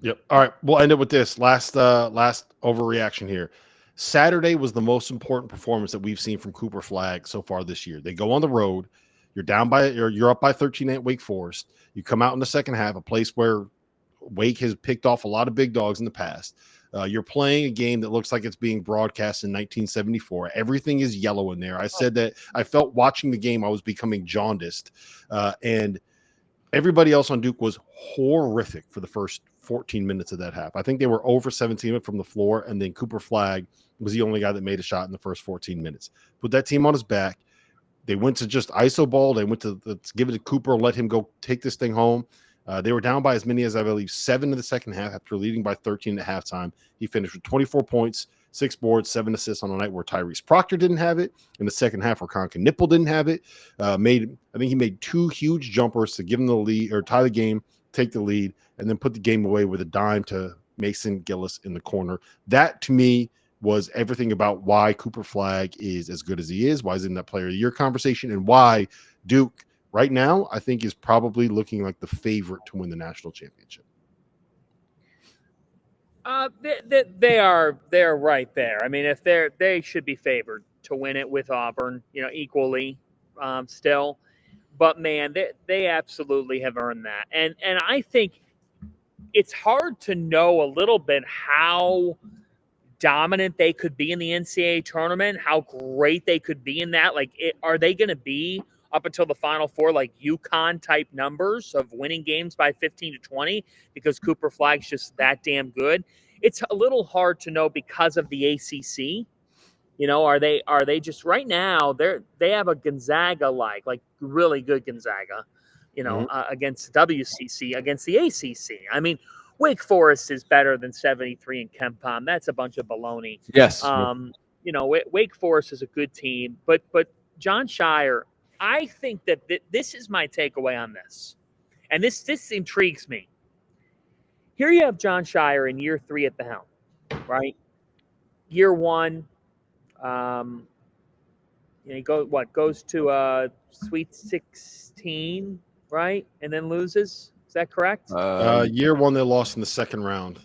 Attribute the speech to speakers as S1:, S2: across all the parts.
S1: Yep. All right. We'll end it with this last overreaction here. Saturday was the most important performance that we've seen from Cooper Flagg so far this year. They go on the road. You're up by 13 at Wake Forest. You come out in the second half, a place where Wake has picked off a lot of big dogs in the past. You're playing a game that looks like it's being broadcast in 1974. Everything is yellow in there. I said that I felt watching the game I was becoming jaundiced, and everybody else on Duke was horrific for the first 14 minutes of that half. I think they were over 17 from the floor, and then Cooper Flagg was the only guy that made a shot in the first 14 minutes. Put that team on his back. They went to just ISO ball. They went to let's give it to Cooper, let him go take this thing home. They were down by as many as, I believe, 7 in the second half after leading by 13 at halftime. He finished with 24 points, 6 boards, 7 assists on a night where Tyrese Proctor didn't have it. In the second half where Conker Nipple didn't have it. I think he made 2 huge jumpers to give him the lead or tie the game, take the lead, and then put the game away with a dime to Mason Gillis in the corner. That, to me, was everything about why Cooper Flagg is as good as he is, why he's in that player of the year conversation, and why Duke right now, I think, is probably looking like the favorite to win the national championship.
S2: They're right there. I mean, if they should be favored to win it with Auburn, equally, still. But man, they absolutely have earned that, and I think it's hard to know a little bit how dominant they could be in the NCAA tournament, how great they could be in that. Like, are they going to be up until the Final Four like UConn type numbers of winning games by 15 to 20 because Cooper Flagg's just that damn good? It's a little hard to know because of the ACC. Are they just right now? They have a Gonzaga like really good Gonzaga, against WCC, against the ACC. I mean, Wake Forest is better than 73 in KenPom. That's a bunch of baloney.
S3: Yes.
S2: Wake Forest is a good team, but John Shire, I think that this is my takeaway on this, and this intrigues me. Here you have John Shire in year 3 at the helm, right? Year 1. He goes to Sweet 16, right, and then loses. Is that correct?
S1: Year 1, they lost in the second round.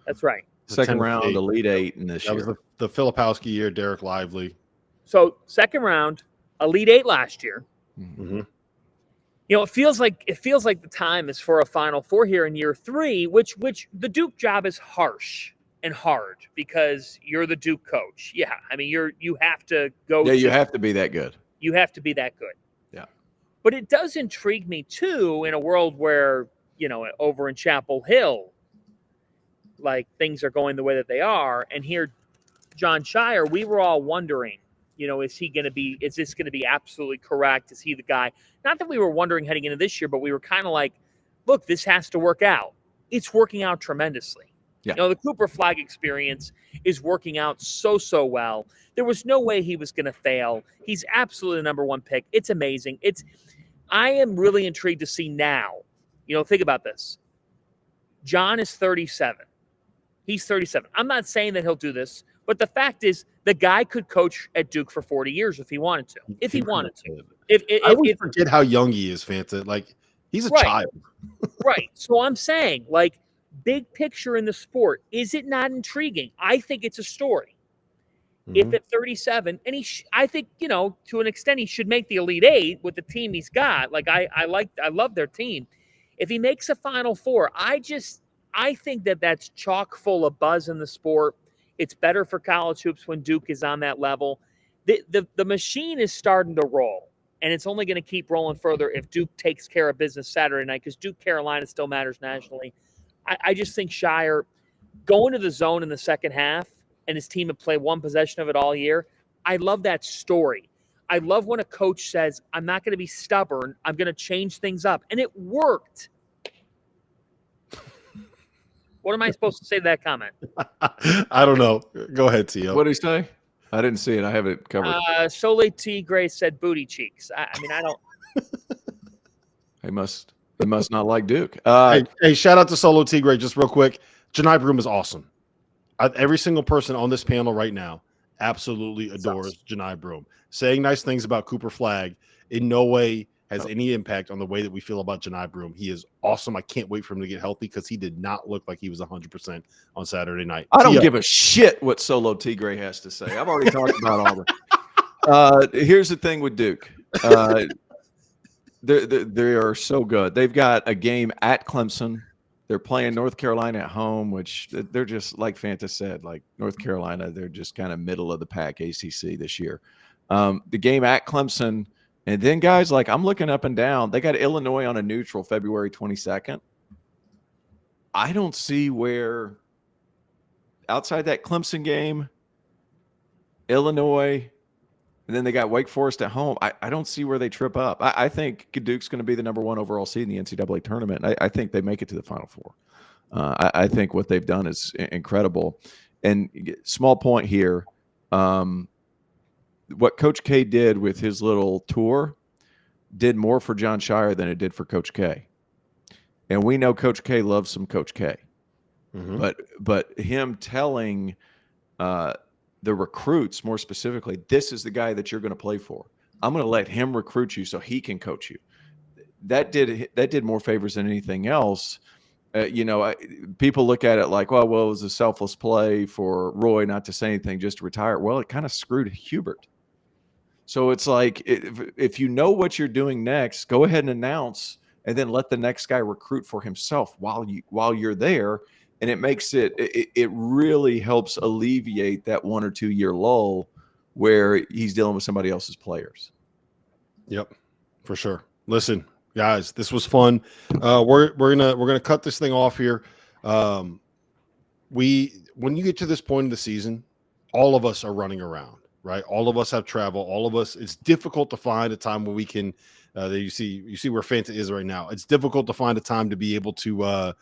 S2: That's right.
S3: Second round, Elite 8 in this year.
S1: That was the Filipowski year, Derek Lively. So
S2: second round, Elite 8 last year.
S1: Mm-hmm.
S2: It feels like the time is for a Final Four here in year 3, which the Duke job is harsh and hard because you're the Duke coach. Yeah, I mean you have to go.
S3: Yeah, you have to be that good.
S2: You have to be that good.
S3: Yeah,
S2: but it does intrigue me too in a world where over in Chapel Hill, like things are going the way that they are, and here, John Shire, we were all wondering, is this going to be absolutely correct? Is he the guy? Not that we were wondering heading into this year, but we were kind of like, look, this has to work out. It's working out tremendously.
S3: Yeah.
S2: The Cooper Flagg experience is working out so well. There was no way he was going to fail. He's absolutely the number 1 pick. It's amazing. I am really intrigued to see now. Think about this. John is 37. He's 37. I'm not saying that he'll do this, but the fact is the guy could coach at Duke for 40 years if he wanted to. If he wanted to.
S1: I always forget how young he is, Fanta. Like, he's a child.
S2: Right. So I'm saying, like, big picture in the sport, is it not intriguing? I think it's a story. Mm-hmm. If at 37, and I think, to an extent, he should make the Elite 8 with the team he's got. Like, I love their team. If he makes a Final Four, I think that's chock full of buzz in the sport. It's better for college hoops when Duke is on that level. The machine is starting to roll, and it's only going to keep rolling further if Duke takes care of business Saturday night, because Duke Carolina still matters nationally. I just think Shire going to the zone in the second half and his team would play one possession of it all year. I love that story. I love when a coach says, I'm not going to be stubborn. I'm going to change things up. And it worked. What am I supposed to say to that comment?
S1: I don't know. Go ahead, Tio.
S3: What did he say? I didn't see it. I have it covered.
S2: Soleil T. Gray said booty cheeks. I mean, I don't.
S3: They must not like Duke.
S1: Hey, shout out to Solo Tigre just real quick. Janai Broom is awesome. Every single person on this panel right now absolutely adores Janai Broom. Saying nice things about Cooper Flagg in no way has any impact on the way that we feel about Janai Broom. He is awesome. I can't wait for him to get healthy because he did not look like he was 100% on Saturday night.
S3: I don't give a shit what Solo Tigre has to say. I've already talked about Auburn. Here's the thing with Duke. They are so good. They've got a game at Clemson. They're playing North Carolina at home, which they're just, like Fanta said, like North Carolina, they're just kind of middle of the pack ACC this year. The game at Clemson, and then guys, like I'm looking up and down, they got Illinois on a neutral February 22nd. I don't see where outside that Clemson game, Illinois, and then they got Wake Forest at home. I don't see where they trip up. I think Duke's going to be the #1 overall seed in the NCAA tournament. I think they make it to the Final Four. I think what they've done is incredible. And small point here, what Coach K did with his little tour did more for John Shire than it did for Coach K. And we know Coach K loves some Coach K. Mm-hmm. But him telling the recruits more specifically, this is the guy that you're going to play for. I'm going to let him recruit you so he can coach you. That did more favors than anything else. People look at it like, well, it was a selfless play for Roy not to say anything, just to retire. Well, it kind of screwed Hubert. So it's like, if you know what you're doing next, go ahead and announce, and then let the next guy recruit for himself while you're there. And it makes it really helps alleviate that 1 or 2 year lull where he's dealing with somebody else's players.
S1: Yep, for sure. Listen, guys, this was fun. We're gonna cut this thing off here. When you get to this point in the season, all of us are running around, right? All of us have travel. All of us. It's difficult to find a time where we can. You see where Fanta is right now. It's difficult to find a time to be able to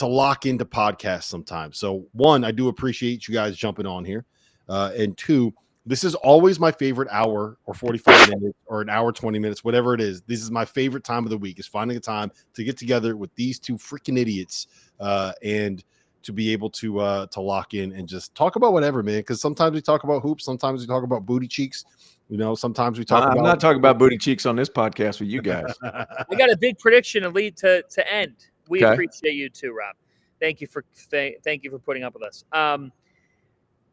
S1: lock into podcasts sometimes. So one, I do appreciate you guys jumping on here. And two, this is always my favorite hour or 45 minutes or an hour, 20 minutes, whatever it is. This is my favorite time of the week, is finding a time to get together with these two freaking idiots and to be able to lock in and just talk about whatever, man. Because sometimes we talk about hoops. Sometimes we talk about booty cheeks. Sometimes we talk about.
S3: I'm not talking about booty cheeks on this podcast with you guys.
S2: I got a big prediction to lead to end. We appreciate you too, Rob. Thank you for putting up with us.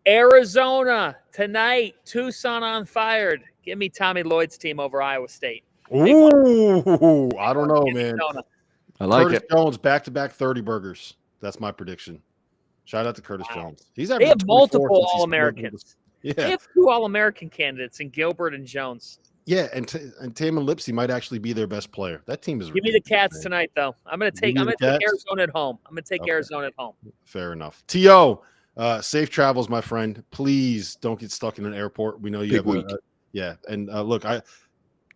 S2: Arizona tonight, Tucson on fire. Give me Tommy Lloyd's team over Iowa State.
S1: Ooh, I don't know, man.
S3: I like
S1: Curtis
S3: it.
S1: Jones back-to-back 30 burgers. That's my prediction. Shout out to Curtis Jones. They
S2: have multiple All-Americans.
S1: Yeah,
S2: they have 2 All-American candidates in Gilbert and Jones.
S1: Yeah, and Taman Lipsey might actually be their best player. That team is.
S2: Give me the Cats tonight, though. I'm going to take Arizona at home. Arizona at home.
S1: Fair enough. T.O., safe travels, my friend. Please don't get stuck in an airport. We know you have a yeah. And look, I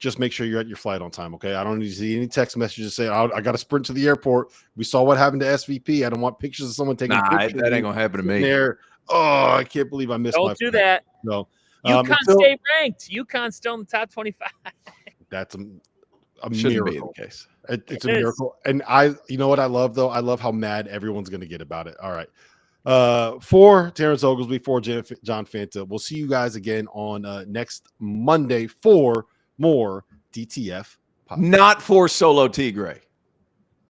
S1: just make sure you're at your flight on time. Okay, I don't need to see any text messages saying I got to sprint to the airport. We saw what happened to SVP. I don't want pictures of someone taking. Pictures
S3: that ain't gonna happen to me.
S1: There. Oh, I can't believe I missed.
S2: Don't do that.
S1: No.
S2: UConn stay ranked. UConn still in the top 25.
S1: That's a
S3: Shouldn't
S1: miracle.
S3: Be the case.
S1: It's a miracle. And you know what I love though? I love how mad everyone's going to get about it. All right. For Terrence Oglesby, for John Fanta, we'll see you guys again on next Monday for more DTF.
S3: Not for Solo Tigre.